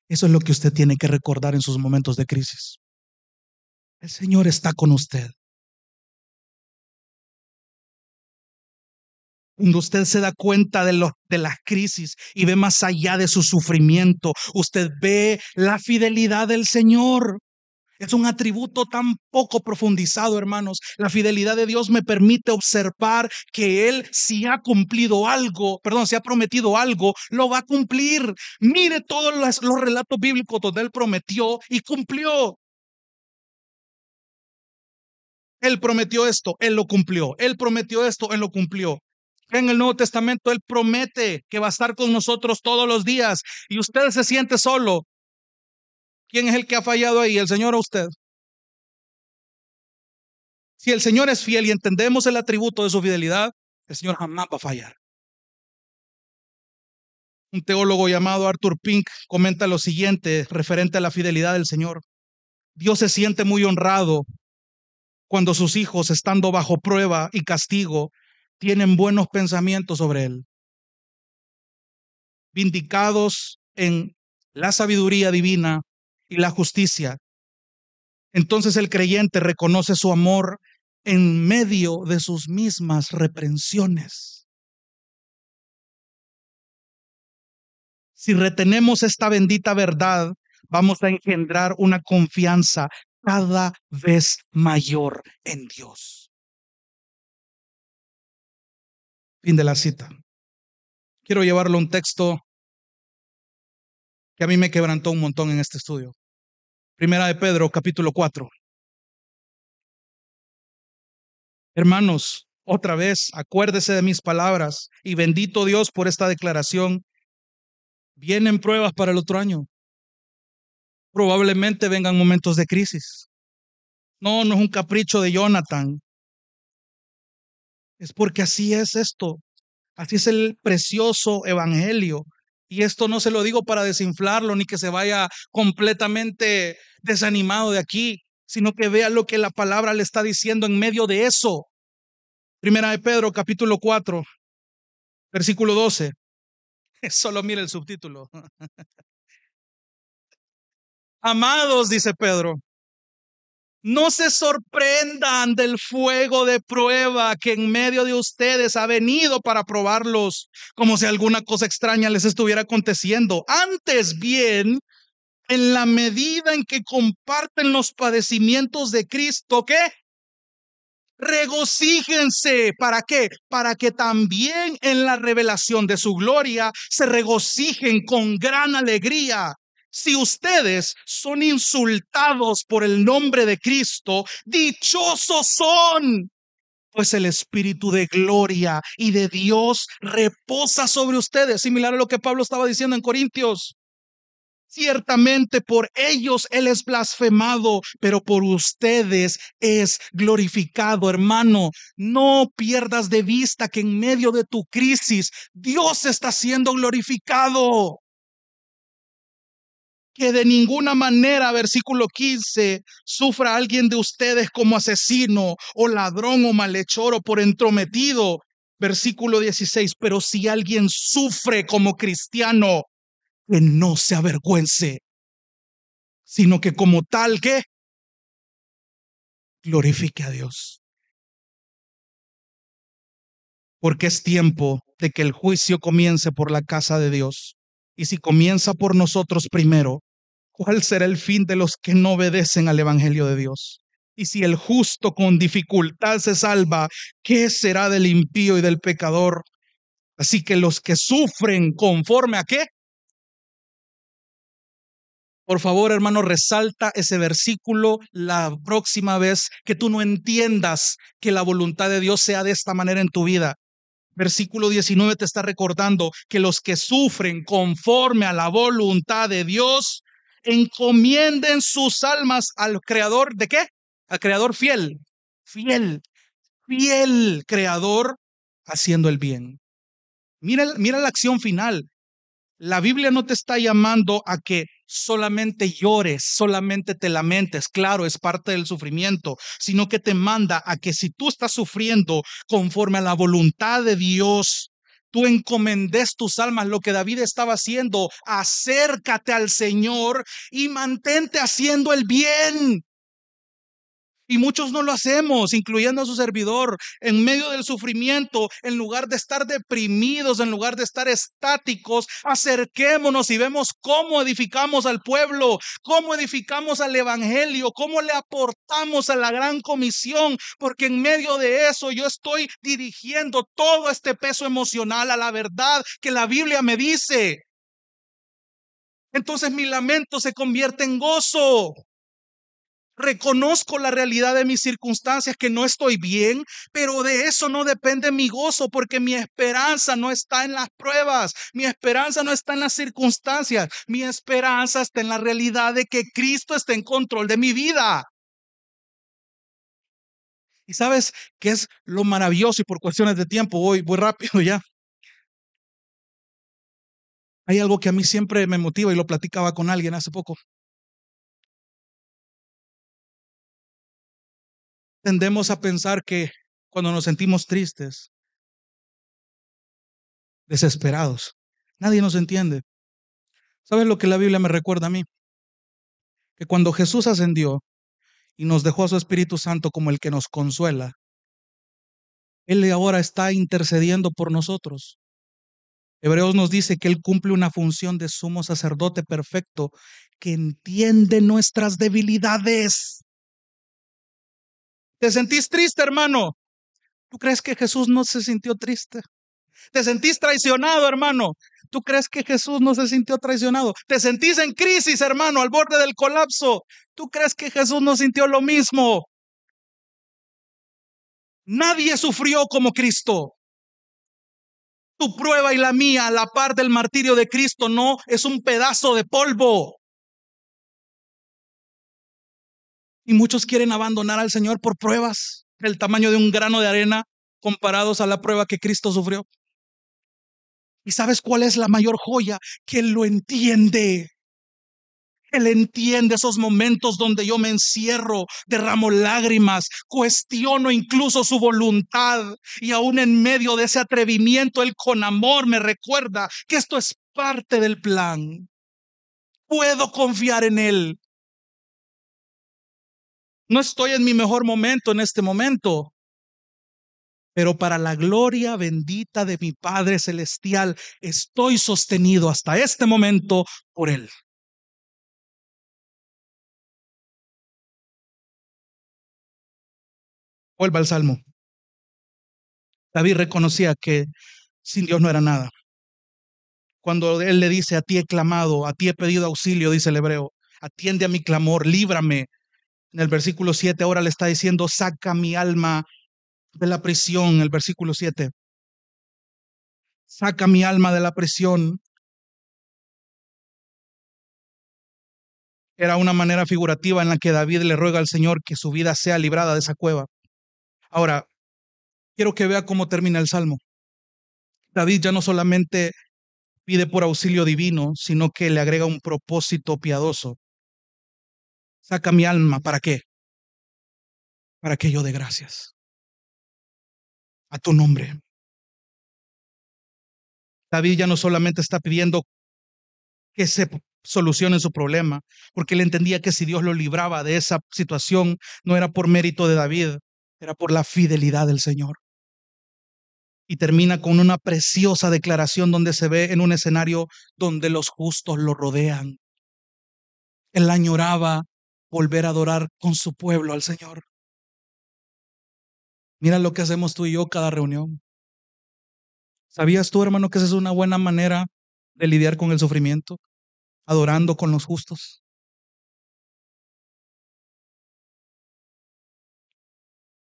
Eso es lo que usted tiene que recordar en sus momentos de crisis. El Señor está con usted. Cuando usted se da cuenta de las crisis y ve más allá de su sufrimiento, usted ve la fidelidad del Señor. Es un atributo tan poco profundizado, hermanos. La fidelidad de Dios me permite observar que Él, si ha cumplido algo, si ha prometido algo, lo va a cumplir. Mire todos los relatos bíblicos donde Él prometió y cumplió. Él prometió esto, Él lo cumplió. Él prometió esto, Él lo cumplió. En el Nuevo Testamento Él promete que va a estar con nosotros todos los días, y usted se siente solo. ¿Quién es el que ha fallado ahí, el Señor o usted? Si el Señor es fiel y entendemos el atributo de su fidelidad, el Señor jamás va a fallar. Un teólogo llamado Arthur Pink comenta lo siguiente referente a la fidelidad del Señor. Dios se siente muy honrado cuando sus hijos, estando bajo prueba y castigo, tienen buenos pensamientos sobre Él. Vindicados en la sabiduría divina y la justicia, entonces el creyente reconoce su amor en medio de sus mismas reprensiones. Si retenemos esta bendita verdad, vamos a engendrar una confianza cada vez mayor en Dios. Fin de la cita. Quiero llevarlo a un texto que a mí me quebrantó un montón en este estudio. Primera de Pedro, capítulo 4. Hermanos, otra vez, acuérdese de mis palabras, y bendito Dios por esta declaración. Vienen pruebas para el otro año. Probablemente vengan momentos de crisis. No, no es un capricho de Jonathan. Es porque así es esto. Así es el precioso evangelio. Y esto no se lo digo para desinflarlo ni que se vaya completamente desanimado de aquí, sino que vea lo que la palabra le está diciendo en medio de eso. Primera de Pedro, capítulo 4, versículo 12. Solo mire el subtítulo. Amados, dice Pedro, no se sorprendan del fuego de prueba que en medio de ustedes ha venido para probarlos, como si alguna cosa extraña les estuviera aconteciendo. Antes bien, en la medida en que comparten los padecimientos de Cristo, ¿qué? Regocíjense. ¿Para qué? Para que también en la revelación de su gloria se regocijen con gran alegría. Si ustedes son insultados por el nombre de Cristo, dichosos son, pues el Espíritu de gloria y de Dios reposa sobre ustedes. Similar a lo que Pablo estaba diciendo en Corintios. Ciertamente por ellos Él es blasfemado, pero por ustedes es glorificado. Hermano, no pierdas de vista que en medio de tu crisis Dios está siendo glorificado. Que de ninguna manera, versículo 15, sufra alguien de ustedes como asesino o ladrón o malhechor o por entrometido. Versículo 16, pero si alguien sufre como cristiano, que no se avergüence, sino que como tal que glorifique a Dios. Porque es tiempo de que el juicio comience por la casa de Dios. Y si comienza por nosotros primero, ¿cuál será el fin de los que no obedecen al evangelio de Dios? Y si el justo con dificultad se salva, ¿qué será del impío y del pecador? Así que los que sufren conforme a ¿qué? Por favor, hermano, resalta ese versículo la próxima vez que tú no entiendas que la voluntad de Dios sea de esta manera en tu vida. Versículo 19 te está recordando que los que sufren conforme a la voluntad de Dios encomienden sus almas al creador. ¿De qué? Al creador fiel, fiel, fiel creador haciendo el bien. Mira la acción final. La Biblia no te está llamando a que solamente llores, solamente te lamentes, claro, es parte del sufrimiento, sino que te manda a que si tú estás sufriendo conforme a la voluntad de Dios, tú encomendes tus almas, lo que David estaba haciendo, acércate al Señor y mantente haciendo el bien. Y muchos no lo hacemos, incluyendo a su servidor, en medio del sufrimiento, en lugar de estar deprimidos, en lugar de estar estáticos, acerquémonos y vemos cómo edificamos al pueblo, cómo edificamos al evangelio, cómo le aportamos a la gran comisión, porque en medio de eso yo estoy dirigiendo todo este peso emocional a la verdad que la Biblia me dice. Entonces mi lamento se convierte en gozo. Reconozco la realidad de mis circunstancias, que no estoy bien, pero de eso no depende mi gozo, porque mi esperanza no está en las pruebas, mi esperanza no está en las circunstancias, mi esperanza está en la realidad de que Cristo está en control de mi vida. ¿Y sabes qué es lo maravilloso? Y por cuestiones de tiempo voy rápido ya. Hay algo que a mí siempre me motiva y lo platicaba con alguien hace poco. Tendemos a pensar que cuando nos sentimos tristes, desesperados, nadie nos entiende. ¿Sabes lo que la Biblia me recuerda a mí? Que cuando Jesús ascendió y nos dejó a su Espíritu Santo como el que nos consuela, Él ahora está intercediendo por nosotros. Hebreos nos dice que Él cumple una función de sumo sacerdote perfecto que entiende nuestras debilidades. ¿Te sentís triste, hermano? ¿Tú crees que Jesús no se sintió triste? ¿Te sentís traicionado, hermano? ¿Tú crees que Jesús no se sintió traicionado? ¿Te sentís en crisis, hermano, al borde del colapso? ¿Tú crees que Jesús no sintió lo mismo? Nadie sufrió como Cristo. Tu prueba y la mía, a la par del martirio de Cristo, no es un pedazo de polvo. Y muchos quieren abandonar al Señor por pruebas del tamaño de un grano de arena comparados a la prueba que Cristo sufrió. ¿Y sabes cuál es la mayor joya? Que Él lo entiende. Él entiende esos momentos donde yo me encierro, derramo lágrimas, cuestiono incluso su voluntad, y aún en medio de ese atrevimiento, Él con amor me recuerda que esto es parte del plan. Puedo confiar en Él. No estoy en mi mejor momento en este momento, pero para la gloria bendita de mi Padre Celestial, estoy sostenido hasta este momento por Él. Vuelva al Salmo. David reconocía que sin Dios no era nada. Cuando Él le dice, a ti he clamado, a ti he pedido auxilio, dice el hebreo, atiende a mi clamor, líbrame. En el versículo 7 ahora le está diciendo, saca mi alma de la prisión. El versículo 7, saca mi alma de la prisión. Era una manera figurativa en la que David le ruega al Señor que su vida sea librada de esa cueva. Ahora, quiero que vea cómo termina el Salmo. David ya no solamente pide por auxilio divino, sino que le agrega un propósito piadoso. Saca mi alma, ¿para qué? Para que yo dé gracias a tu nombre. David ya no solamente está pidiendo que se solucione su problema, porque él entendía que si Dios lo libraba de esa situación, no era por mérito de David, era por la fidelidad del Señor. Y termina con una preciosa declaración donde se ve en un escenario donde los justos lo rodean. Él añoraba volver a adorar con su pueblo al Señor. Mira lo que hacemos tú y yo cada reunión. ¿Sabías tú, hermano, que esa es una buena manera de lidiar con el sufrimiento? Adorando con los justos.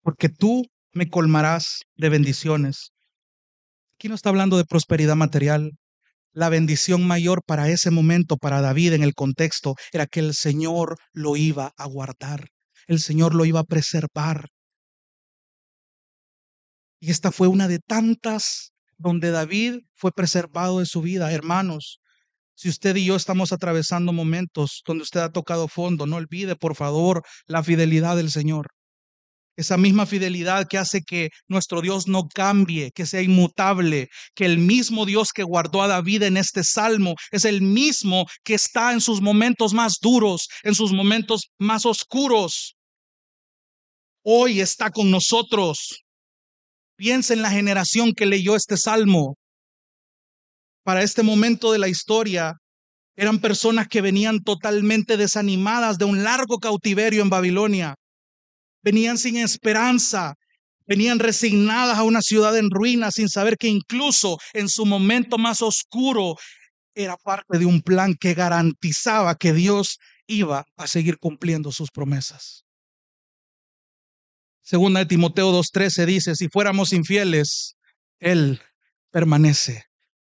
porque tú me colmarás de bendiciones. Aquí no está hablando de prosperidad material. La bendición mayor para ese momento, para David en el contexto, era que el Señor lo iba a guardar, el Señor lo iba a preservar. Y esta fue una de tantas donde David fue preservado de su vida. Hermanos, si usted y yo estamos atravesando momentos donde usted ha tocado fondo, no olvide, por favor, la fidelidad del Señor. Esa misma fidelidad que hace que nuestro Dios no cambie, que sea inmutable, que el mismo Dios que guardó a David en este salmo es el mismo que está en sus momentos más duros, en sus momentos más oscuros. Hoy está con nosotros. Piensa en la generación que leyó este salmo. Para este momento de la historia, eran personas que venían totalmente desanimadas de un largo cautiverio en Babilonia. Venían sin esperanza, venían resignadas a una ciudad en ruinas sin saber que incluso en su momento más oscuro era parte de un plan que garantizaba que Dios iba a seguir cumpliendo sus promesas. Segunda de Timoteo 2:13 dice, si fuéramos infieles, Él permanece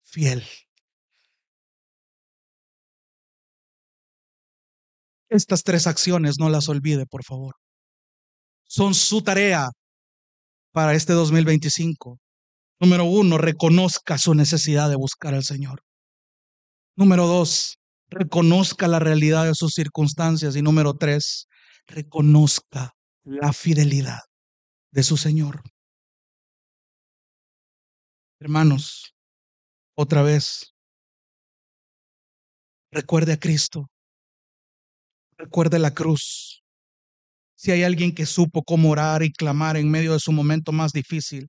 fiel. Estas tres acciones no las olvide, por favor. Son su tarea para este 2025. Número uno, reconozca su necesidad de buscar al Señor. Número dos, reconozca la realidad de sus circunstancias. Y número tres, reconozca la fidelidad de su Señor. Hermanos, otra vez, recuerde a Cristo, recuerde la cruz. Si hay alguien que supo cómo orar y clamar en medio de su momento más difícil,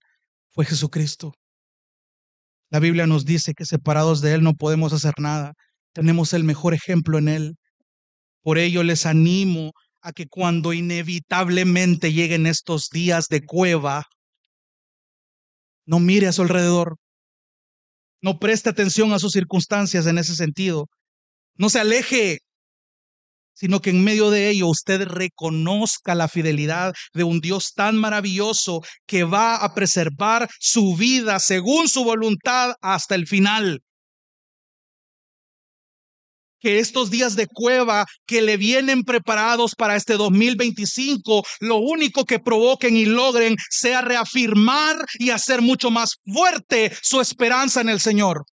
fue Jesucristo. La Biblia nos dice que separados de Él no podemos hacer nada. Tenemos el mejor ejemplo en Él. Por ello les animo a que cuando inevitablemente lleguen estos días de cueva, no mire a su alrededor, no preste atención a sus circunstancias en ese sentido, no se aleje, sino que en medio de ello usted reconozca la fidelidad de un Dios tan maravilloso que va a preservar su vida según su voluntad hasta el final. Que estos días de cueva que le vienen preparados para este 2025, lo único que provoquen y logren sea reafirmar y hacer mucho más fuerte su esperanza en el Señor.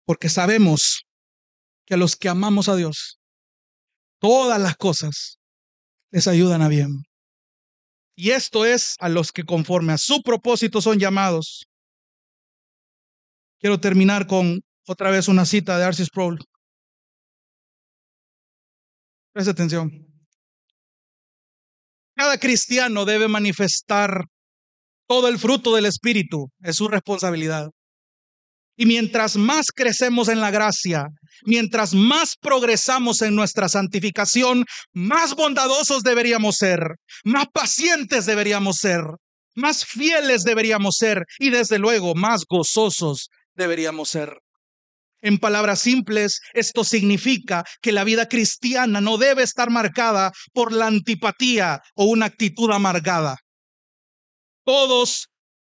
Porque sabemos que a los que amamos a Dios, todas las cosas les ayudan a bien. Y esto es a los que conforme a su propósito son llamados. Quiero terminar con otra vez una cita de R.C. Sproul. Presta atención. Cada cristiano debe manifestar todo el fruto del Espíritu, es su responsabilidad. Y mientras más crecemos en la gracia, mientras más progresamos en nuestra santificación, más bondadosos deberíamos ser, más pacientes deberíamos ser, más fieles deberíamos ser y desde luego más gozosos deberíamos ser. En palabras simples, esto significa que la vida cristiana no debe estar marcada por la antipatía o una actitud amargada. Todos,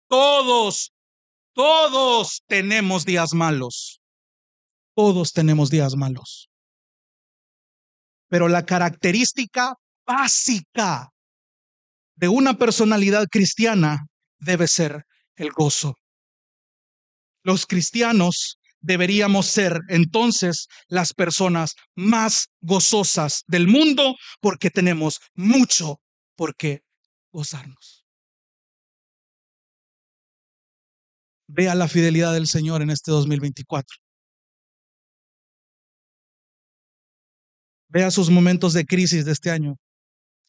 todos, todos tenemos días malos. Todos tenemos días malos. Pero la característica básica de una personalidad cristiana debe ser el gozo. Los cristianos deberíamos ser entonces las personas más gozosas del mundo porque tenemos mucho por qué gozarnos. Vea la fidelidad del Señor en este 2024. Vea sus momentos de crisis de este año,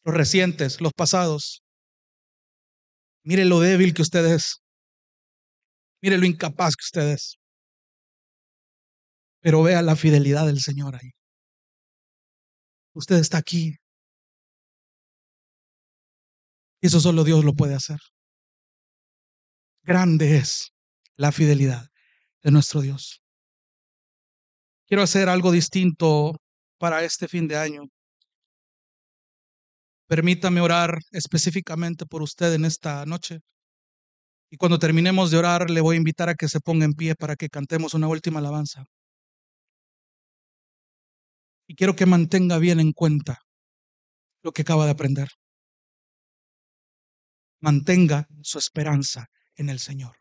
los recientes, los pasados. Mire lo débil que usted es. Mire lo incapaz que usted es. Pero vea la fidelidad del Señor ahí. Usted está aquí. Y eso solo Dios lo puede hacer. Grande es la fidelidad de nuestro Dios. Quiero hacer algo distinto para este fin de año. Permítame orar específicamente por usted en esta noche. Y cuando terminemos de orar, le voy a invitar a que se ponga en pie para que cantemos una última alabanza. Y quiero que mantenga bien en cuenta lo que acaba de aprender. Mantenga su esperanza en el Señor.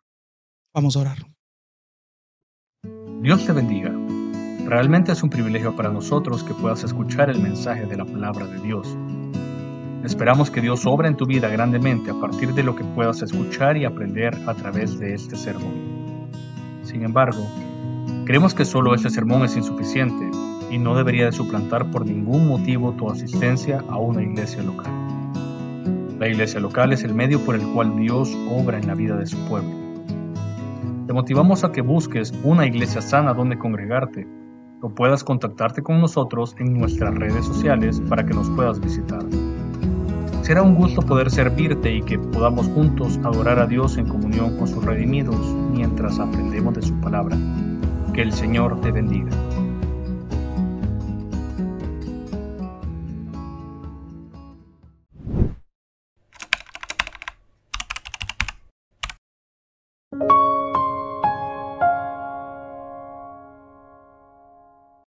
Vamos a orar. Dios te bendiga. Realmente es un privilegio para nosotros que puedas escuchar el mensaje de la palabra de Dios. Esperamos que Dios obra en tu vida grandemente a partir de lo que puedas escuchar y aprender a través de este sermón. Sin embargo, creemos que solo este sermón es insuficiente y no debería de suplantar por ningún motivo tu asistencia a una iglesia local. La iglesia local es el medio por el cual Dios obra en la vida de su pueblo. Te motivamos a que busques una iglesia sana donde congregarte o puedas contactarte con nosotros en nuestras redes sociales para que nos puedas visitar. Será un gusto poder servirte y que podamos juntos adorar a Dios en comunión con sus redimidos mientras aprendemos de su palabra. Que el Señor te bendiga.